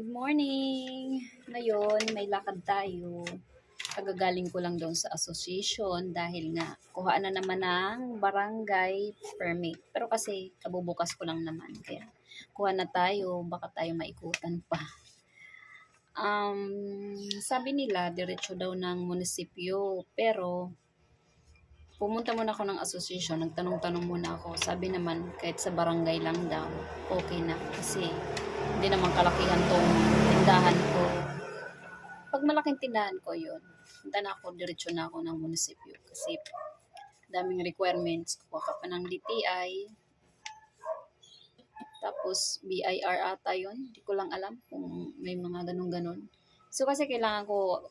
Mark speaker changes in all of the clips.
Speaker 1: Good morning! Ngayon, may lakad tayo. Kagagaling ko lang doon sa association dahil nga kuhaan na naman ng barangay permit. Pero kasi kabubukas ko lang naman. Kaya kuha na tayo, baka tayo maikutan pa. Sabi nila, diretso daw ng munisipyo. Pero pumunta muna ako ng association, nagtanong-tanong muna ako. Sabi naman, kahit sa barangay lang daw, okay na. Kasi hindi naman kalakihan tong tindahan ko. Pag malaking tindahan ko yun, punta na ako, diretso na ako ng munisipyo. Kasi daming requirements. Kuha ka pa ng DTI. Tapos BIR ata yun. Hindi ko lang alam kung may mga ganun-ganun. So kasi kailangan ko,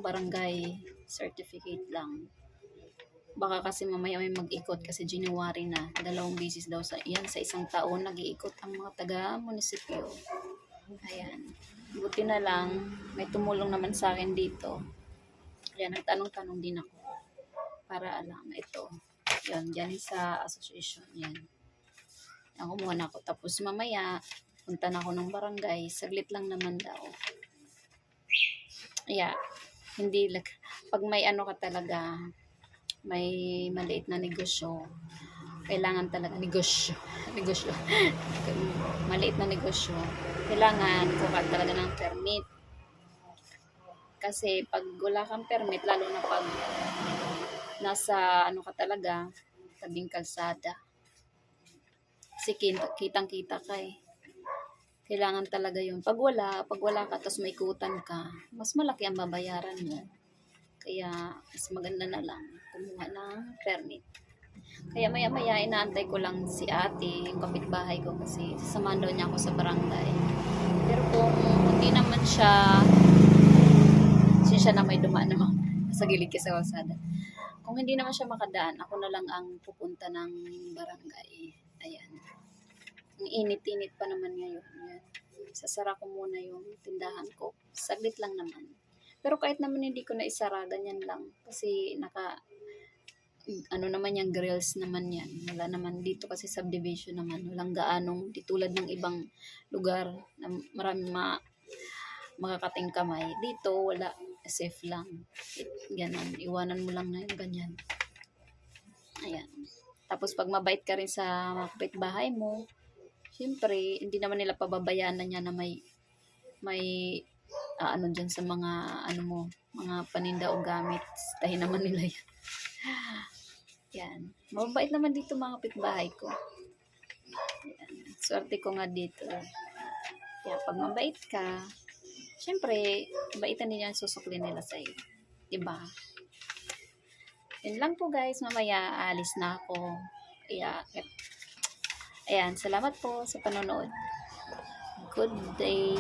Speaker 1: barangay certificate lang. Baka kasi mamaya may mag-ikot kasi January na. 2 beses daw sa isang taon nag-iikot ang mga taga-munisipyo. Ayan. Buti na lang, may tumulong naman sa akin dito. Ayan, nagtanong-tanong din ako. Para alam, ito. Yan, dyan sa association. Yan. Ako muna ako. Tapos mamaya, punta na ako ng barangay. Saglit lang naman daw. Yeah. Hindi, pag may ka talaga, may maliit na negosyo, kailangan talaga negosyo maliit na negosyo, kailangan kuha talaga ng permit. Kasi pag wala kang permit, lalo na pag nasa ka talaga, tabing kalsada, kasi kitang-kita ka kailangan talaga yun. Pag wala ka, tapos maikutan ka, mas malaki ang babayaran mo. Kaya, mas maganda na lang kumuha ng permit. Kaya maya-maya, inaantay ko lang si ate, yung kapitbahay ko, kasi sasamahan daw niya ako sa barangay. Pero kung hindi naman siya na may dumaan naman sa gilid sa kalsada. Kung hindi naman siya makadaan, ako na lang ang pupunta ng barangay. Ayan. Ang init-init pa naman ngayon. Ayan. Sasara ko muna yung tindahan ko. Saglit lang naman. Pero kahit naman hindi ko na isara, ganyan lang. Kasi naman yung grills naman yan. Wala naman dito kasi subdivision naman. Walang gaanong, di tulad ng ibang lugar na maraming makakating kamay. Dito, wala. Safe lang. Ganon. Iwanan mo lang na yung ganyan. Ayan. Tapos pag mabait ka rin sa kapitbahay mo, siyempre, hindi naman nila pababayaan na niya na may dyan sa mga mga paninda o gamit. Tahin naman nila yan. Yan. Mabait naman dito mga kapitbahay ko. Yan. Swerte ko nga dito. Kaya pag mabait ka, syempre, baitan nila yung susukli nila sa'yo. Diba? Yan lang po guys. Mamaya alis na ako. Ayan. Salamat po sa panonood. Good day.